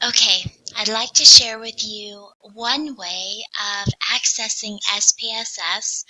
Okay, I'd like to share with you one way of accessing SPSS.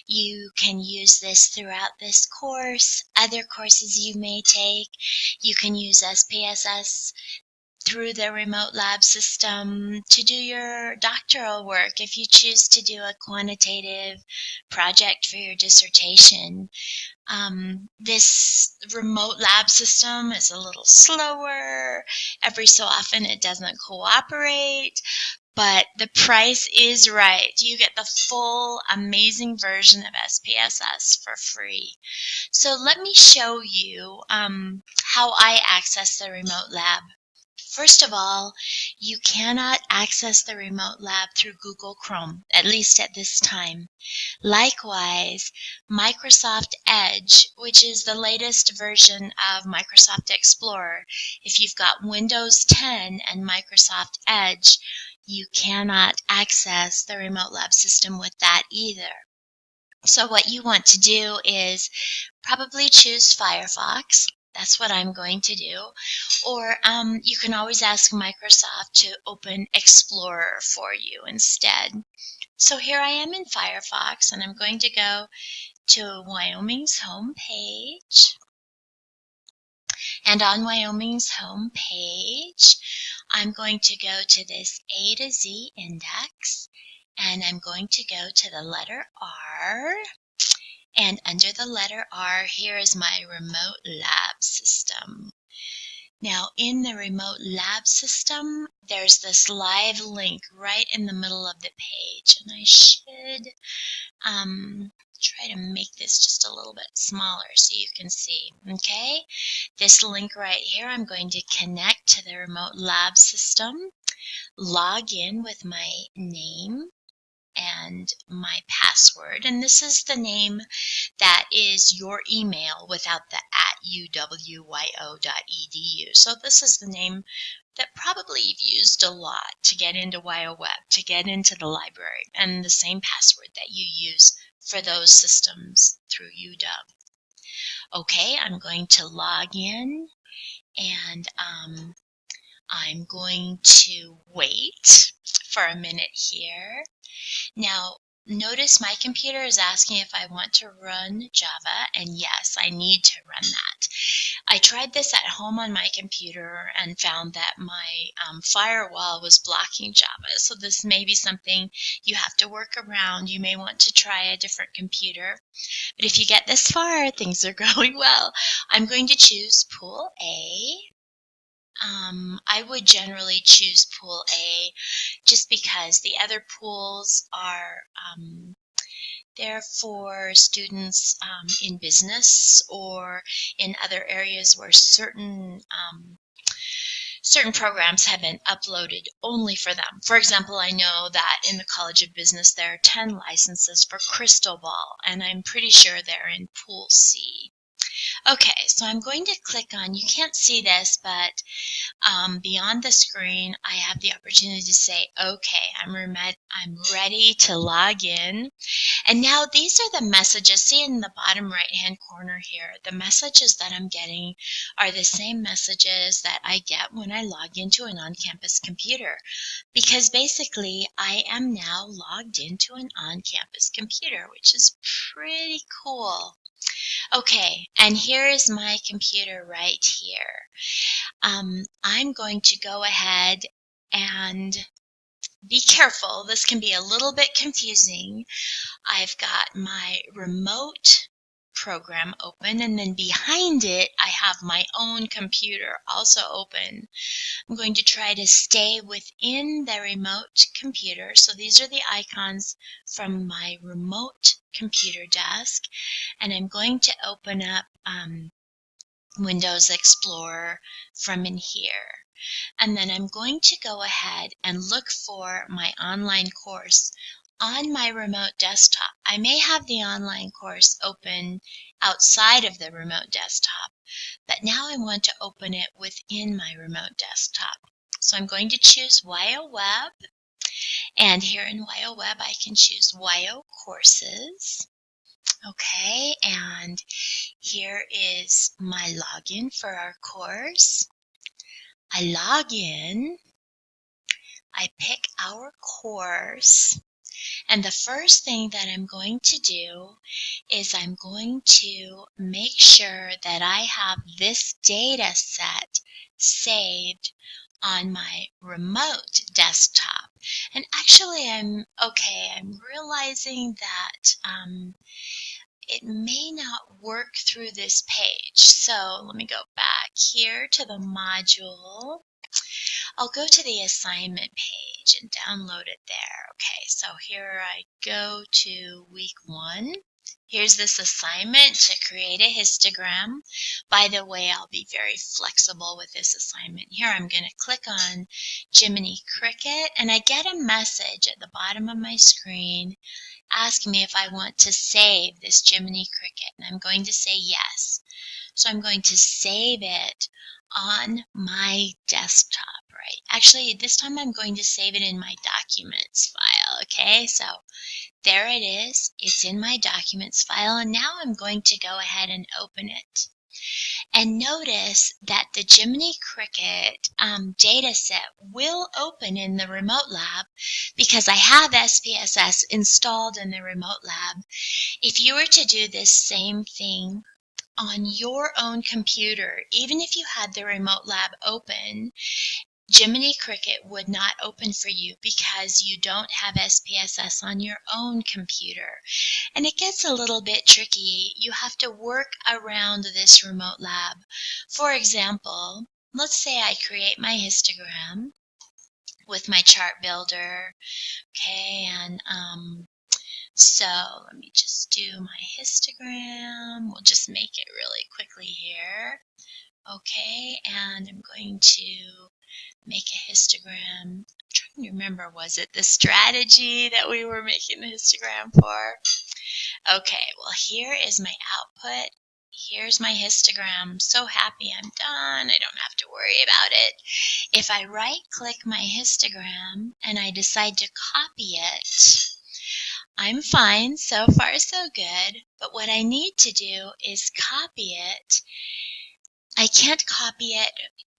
You can use this throughout this course, other courses you may take. You can use SPSS through the remote lab system to do your doctoral work if you choose to do a quantitative project for your dissertation. This remote lab system is a little slower. Every so often it doesn't cooperate, but the price is right. You get the full amazing version of SPSS for free. So let me show you how I access the remote lab. First of all, you cannot access the remote lab through Google Chrome, at least at this time. Likewise, Microsoft Edge, which is the latest version of Microsoft Explorer, if you've got Windows 10 and Microsoft Edge, you cannot access the remote lab system with that either. So what you want to do is probably choose Firefox. That's what I'm going to do. Or you can always ask Microsoft to open Explorer for you instead. So here I am in Firefox, and I'm going to go to Wyoming's home page. And on Wyoming's home page, I'm going to go to this A to Z index, and I'm going to go to the letter R. And under the letter R, here is my remote lab system. Now, in the remote lab system, there's this live link right in the middle of the page. And I should try to make this just a little bit smaller so you can see, okay? This link right here, I'm going to connect to the remote lab system, log in with my name and my password, and this is the name that is your email without the @uwyo.edu. So this is the name that probably you've used a lot to get into WyoWeb, to get into the library, and the same password that you use for those systems through UW. Okay, I'm going to log in, and I'm going to wait for a minute here. Now, notice my computer is asking if I want to run Java, and yes, I need to run that. I tried this at home on my computer and found that my firewall was blocking Java, so this may be something you have to work around. You may want to try a different computer, but if you get this far, things are going well. I'm going to choose Pool A. I would generally choose Pool A just because the other pools are there for students in business or in other areas where certain programs have been uploaded only for them. For example, I know that in the College of Business there are 10 licenses for Crystal Ball, and I'm pretty sure they're in Pool C. Okay, so I'm going to click on, you can't see this, but beyond the screen, I have the opportunity to say, okay, I'm ready to log in. And now these are the messages. See in the bottom right-hand corner here, the messages that I'm getting are the same messages that I get when I log into an on-campus computer. Because basically, I am now logged into an on-campus computer, which is pretty cool. Okay, and here is my computer right here. I'm going to go ahead and be careful. This can be a little bit confusing. I've got my remote program open, and then behind it I have my own computer also open. I'm going to try to stay within the remote computer. So these are the icons from my remote computer desk, and I'm going to open up Windows Explorer from in here. And then I'm going to go ahead and look for my online course on my remote desktop. I may have the online course open outside of the remote desktop, but now I want to open it within my remote desktop. So I'm going to choose WyoWeb, and here in WyoWeb I can choose Wyo Courses. Okay, and here is my login for our course. I log in, I pick our course, and the first thing that I'm going to do is I'm going to make sure that I have this data set saved on my remote desktop. And actually, I'm realizing that it may not work through this page. So let me go back here to the module. I'll go to the assignment page and download it there. Okay, so here I go to week 1. Here's this assignment to create a histogram. By the way, I'll be very flexible with this assignment. Here I'm going to click on Jiminy Cricket, and I get a message at the bottom of my screen asking me if I want to save this Jiminy Cricket, and I'm going to say yes. So I'm going to save it on my desktop, right? Actually, this time I'm going to save it in my documents file, okay? So there it is. It's in my documents file, and now I'm going to go ahead and open it. And notice that the Jiminy Cricket data set will open in the remote lab because I have SPSS installed in the remote lab. If you were to do this same thing on your own computer, even if you had the remote lab open, Jiminy Cricket would not open for you because you don't have SPSS on your own computer. And it gets a little bit tricky. You have to work around this remote lab. For example, let's say I create my histogram with my chart builder. Okay, and so let me just do my histogram. We'll just make it really quickly here. Okay, and I'm going to make a histogram. I'm trying to remember, was it the strategy that we were making the histogram for? Okay, well, here is my output. Here's my histogram. So happy I'm done. I don't have to worry about it. If I right-click my histogram and I decide to copy it, I'm fine. So far, so good. But what I need to do is copy it. I can't copy it.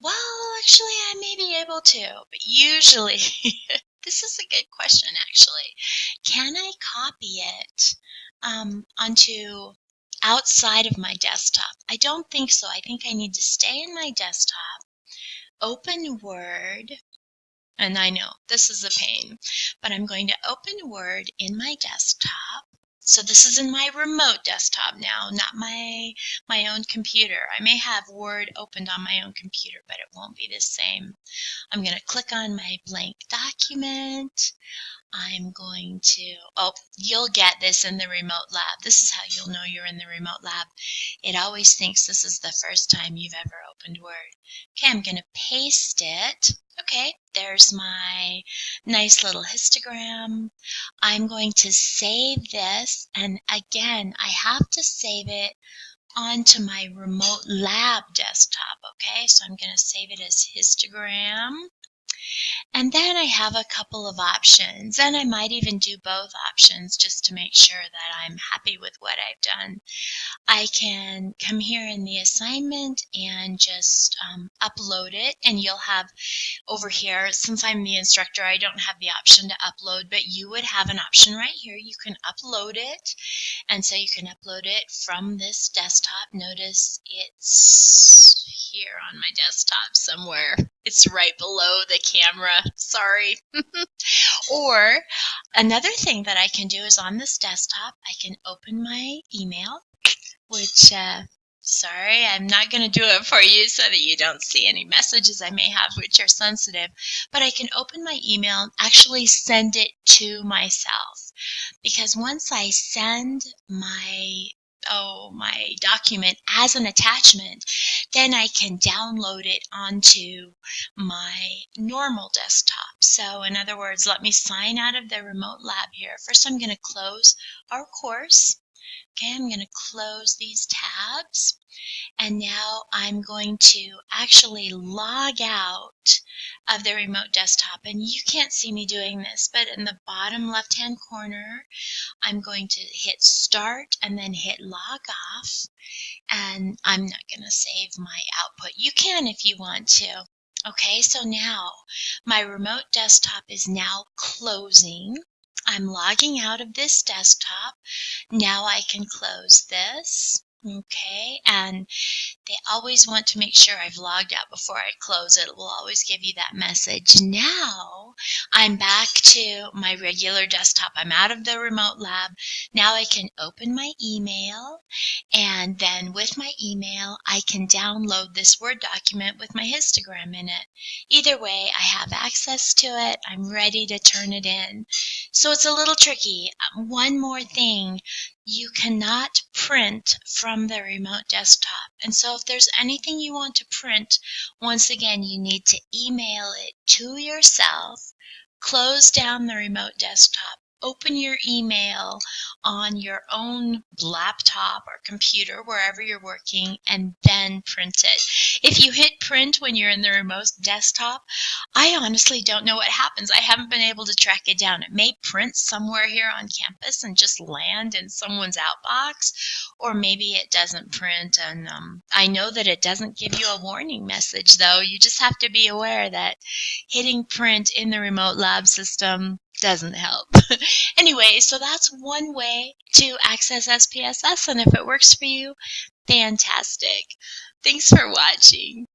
Well, actually, I may be able to, but usually, this is a good question, actually. Can I copy it onto outside of my desktop? I don't think so. I think I need to stay in my desktop, open Word, and I know this is a pain, but I'm going to open Word in my desktop. So this is in my remote desktop now, not my own computer. I may have Word opened on my own computer, but it won't be the same. I'm going to click on my blank document. I'm going to, you'll get this in the remote lab. This is how you'll know you're in the remote lab. It always thinks this is the first time you've ever opened Word. Okay, I'm going to paste it. Okay, there's my nice little histogram. I'm going to save this, and again, I have to save it onto my remote lab desktop, okay? So I'm going to save it as histogram. And then I have a couple of options, and I might even do both options just to make sure that I'm happy with what I've done. I can come here in the assignment and just upload it, and you'll have over here, since I'm the instructor, I don't have the option to upload, but you would have an option right here. You can upload it, and so you can upload it from this desktop. Notice it's here on my desktop somewhere. It's right below the camera. Sorry. Or another thing that I can do is on this desktop, I can open my email, which, sorry, I'm not going to do it for you so that you don't see any messages I may have which are sensitive, but I can open my email and actually send it to myself. Because once I send my document as an attachment, then I can download it onto my normal desktop. So in other words, let me sign out of the remote lab here. First, I'm going to close our course. Okay, I'm going to close these tabs, and now I'm going to actually log out of the remote desktop. And you can't see me doing this, but in the bottom left-hand corner, I'm going to hit Start and then hit Log Off, and I'm not going to save my output. You can if you want to. Okay, so now my remote desktop is now closing. I'm logging out of this desktop. Now I can close this. Okay, and they always want to make sure I've logged out before I close it. It will always give you that message. Now I'm back to my regular desktop. I'm out of the remote lab. Now I can open my email, and then with my email, I can download this Word document with my histogram in it. Either way, I have access to it. I'm ready to turn it in. So it's a little tricky. One more thing. You cannot print from the remote desktop. And so if there's anything you want to print, once again, you need to email it to yourself, close down the remote desktop, open your email on your own laptop or computer, wherever you're working, and then print it. If you hit print when you're in the remote desktop, I honestly don't know what happens. I haven't been able to track it down. It may print somewhere here on campus and just land in someone's outbox, or maybe it doesn't print. And I know that it doesn't give you a warning message, though. You just have to be aware that hitting print in the remote lab system doesn't help. Anyway, so that's one way to access SPSS, and if it works for you, fantastic. Thanks for watching.